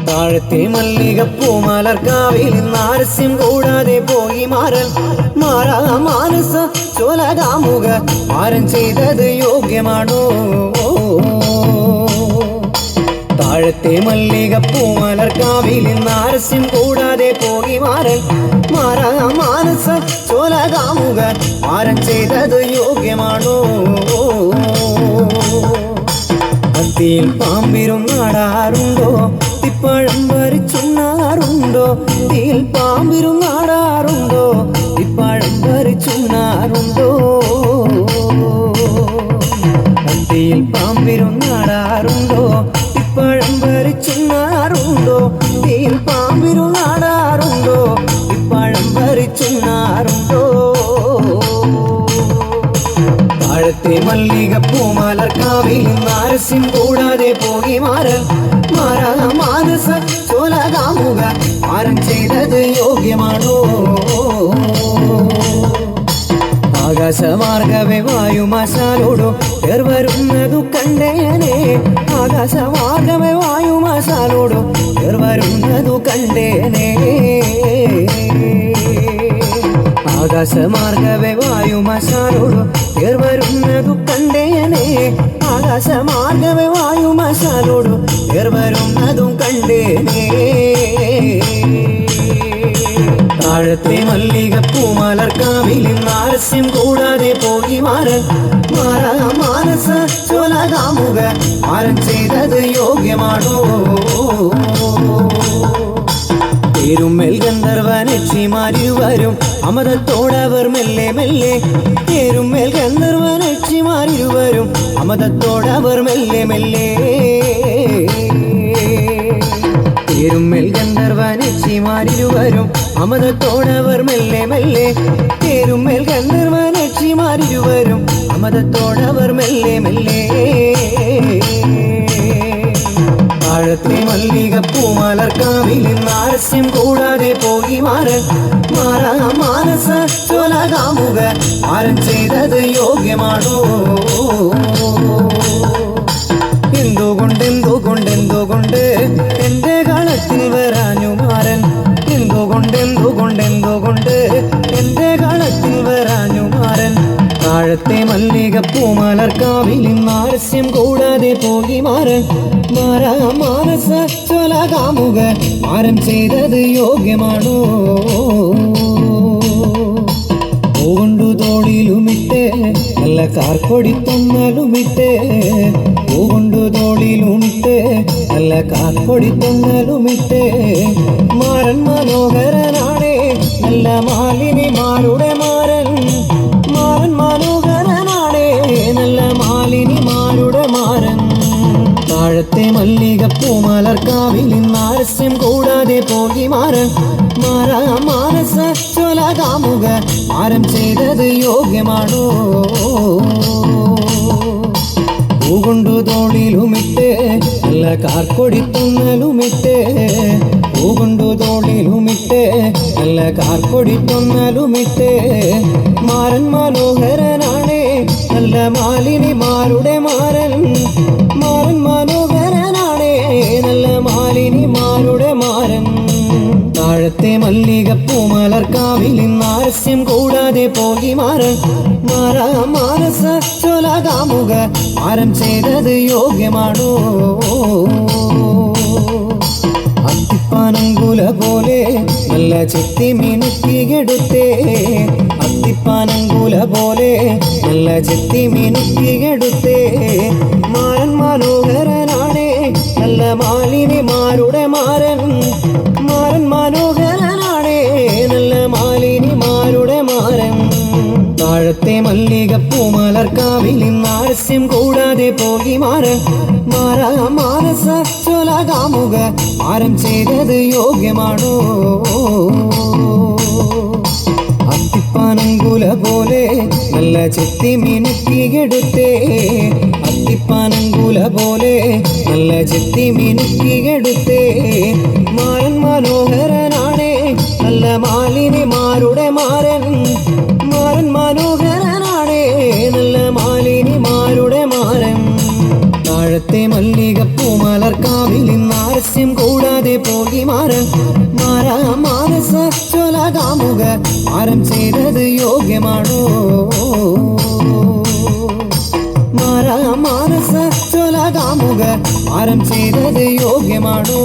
താഴത്തെ മല്ലികപ്പൂ മലർക്കാവിൽ നാരസ്യം കൂടാതെ പോയി മാറൻ മാറാ മാനസ ചോലകാമുക മാരൻ ചെയ്തത് യോഗ്യമാണോ? താഴത്തെ മല്ലികപ്പൂ മലർക്കാവിൽ നാരസ്യം കൂടാതെ പോയി മാറൻ മാറാ മാനസ ചോലകാമുക മാരൻ ചെയ്തത് യോഗ്യമാണോ? അത്തിയിൽ പാമ്പിരുന്നാടാറുണ്ടോ? തിപ്പഴം വരിച്ചുണ്ണാറുണ്ടോ? തീയിൽ പാമ്പിരുന്നാടാറുണ്ടോ? തിപ്പഴം വരിച്ചുണ്ണാറുണ്ടോ? അത്തിയിൽ പാമ്പിരുന്നാടാറുണ്ടോ? തിപ്പഴം വരിച്ചുണ്ണാറുണ്ടോ? തീയിൽ പാമ്പിരുന്നാടാറുണ്ടോ? തിപ്പഴം വരിച്ചുണ്ണാറുണ്ടോ? താഴത്തെ മല്ലികപ്പൂ മലർക്കാവിൽ നാരസ്യം കൂടാതെ പോയി മാറൻ മാറാ മാനസ ചോലകാമുക മാരൻ ചെയ്തത് യോഗ്യമാണോ? ആകാശമാർഗവേ വായുമാശാലോടു പേർ വരുന്നതു കണ്ടേനെ ആകാശമാർഗവേ വായുമാശാലോടു പേർ വരുന്നതു കണ്ടേനെ ആകാശമാർഗവേ വായുമാശാലോടു പേർ വരുന്നതു കണ്ടേനെ ആകാശമാർഗവേ വായുമാശാലോടു പേർ വരുന്നതും കണ്ടേനെ താഴത്തെ മല്ലികപ്പൂ മലർക്കാവിൽ നാരസ്യം കൂടാതെ പോയി മാറൻ മാറാ മാനസ ചോലകാമുക മാരൻ ചെയ്തത് യോഗ്യമാണോ? പേരുമ്മേൽ ഗന്ധർവനക്ഷിമാരിരുവരും അമതത്തോടവർ മെല്ലെ മെല്ലെ പേരുമ്മേൽ ഗന്ധർവനക്ഷിമാരിരുവരും അമതത്തോടവർ മെല്ലെ മെല്ലെ പേരുമ്മേൽ ഗന്ധർവനക്ഷിമാരിരുവരും അമതത്തോടവർ മെല്ലെ മെല്ലെ പേരുമ്മേൽ ഗന്ധർവനക്ഷിമാരിരുവരും അമതത്തോടവർ മെല്ലെ മെല്ലെ താഴത്തെ മല്ലികപ്പൂ മലർക്കാവിൽ നാരസ്യം കൂടാതെ പോയി മാറൻ മാറാ മാനസ ചോലകാമുക മാരൻ ചെയ്തത് യോഗ്യമാണോ? എന്തുകൊണ്ട് എന്റെ കളത്തിൽ വരാഞ്ഞു മാറൻ എന്തുകൊണ്ട് എന്റെ കളത്തിൽ വരാഞ്ഞു മാറൻ താഴത്തെ മല്ലികപ്പൂ മലർക്കാവിൽ നാരസ്യം കൂടാതെ പോയി മാറൻ മാറാ മാനസ ചോലകാമുക മാരൻ ചെയ്തത് യോഗ്യമാണോ? പൂകൊണ്ടു തോളിലുമിട്ട് നല്ല കാർക്കൊടിത്തൊന്നലുമിട്ട് പൂകൊണ്ടു തോളിലുമിട്ട് നല്ല കാർക്കൊടിത്തൊന്നലുമിട്ട് മാരൻ മനോഹരനാണേ നല്ല മാലിനിമാരുടെ മാരൻ മാരൻ മനോഹരനാണേ നല്ല മാലിനിമാരുടെ മാരൻ താഴത്തെ മല്ലികപ്പൂ മലർക്കാവിൽ നാരസ്യം കൂടാതെ പോയി മാറൻ മാറാ മാനസ ചോലകാമുക മാരൻ ചെയ്തത് യോഗ്യമാണോ? പൂകൊണ്ടു തോളിലുമിട്ട് നല്ല കാർക്കൊടിത്തൊന്നലുമിട്ട് പൂകൊണ്ടു തോളിലുമിട്ട് നല്ല കാർക്കൊടിത്തൊന്നലുമിട്ട് മാരൻ മനോഹരനാണേ നല്ല മാലിനിമാരുടെ മാരൻ മാരൻ മനോഹരനാണേ നല്ല മാലിനിമാരുടെ മാരൻ താഴത്തെ മല്ലികപ്പൂ മലർക്കാവിൽ നാരസ്യം കൂടാതെ പോയി മാറൻ മാറാ മാനസ ചോലകാമുക മാരൻ ചെയ്തത് യോഗ്യമാണോ? അത്തിപ്പാനങ്കുല പോലെ നല്ല ചെത്തി മിനുക്കിയെടുത്തേ അത്തിപ്പാനങ്കുല പോലെ നല്ല ചെത്തി മിനുക്കിയെടുത്തേ മാരൻ മനോഹരനാണേ നല്ല മാലിനിമാരുടെ മാരൻ മാരൻ മനോഹരനാണേ നല്ല മാലിനിമാരുടെ മാരൻ താഴത്തെ മല്ലികപ്പൂ മലർക്കാവിൽ നാരസ്യം കൂടാതെ പോയി മാറൻ മാറാ മാനസ ചോലകാമുക മാരൻ ചെയ്തത് യോഗ്യമാണോ? അത്തിപ്പാനങ്കുല പോലെ നല്ല ചെത്തി മിനുക്കിയെടുത്തേ അത്തിപ്പാനങ്കുല പോലെ നല്ല ചെത്തി മിനുക്കിയെടുത്തേ മാരൻ മനോഹരനാണേ നല്ല മാലിനിമാരുടെ മാരൻ മാരൻ മനോഹരനാണേ നല്ല മാലിനിമാരുടെ മാരൻ താഴത്തെ മല്ലി മല്ലികപ്പൂമലർക്കാവിൽ നാരസ്യം കൂടാതെ പോയി മാരൻ മാനസ ചൊലകാമുക മാരം ചെയ്തത് യോഗ്യമാണോ മാനസ ചൊലകാമുക മാരം ചെയ്തത് യോഗ്യമാണോ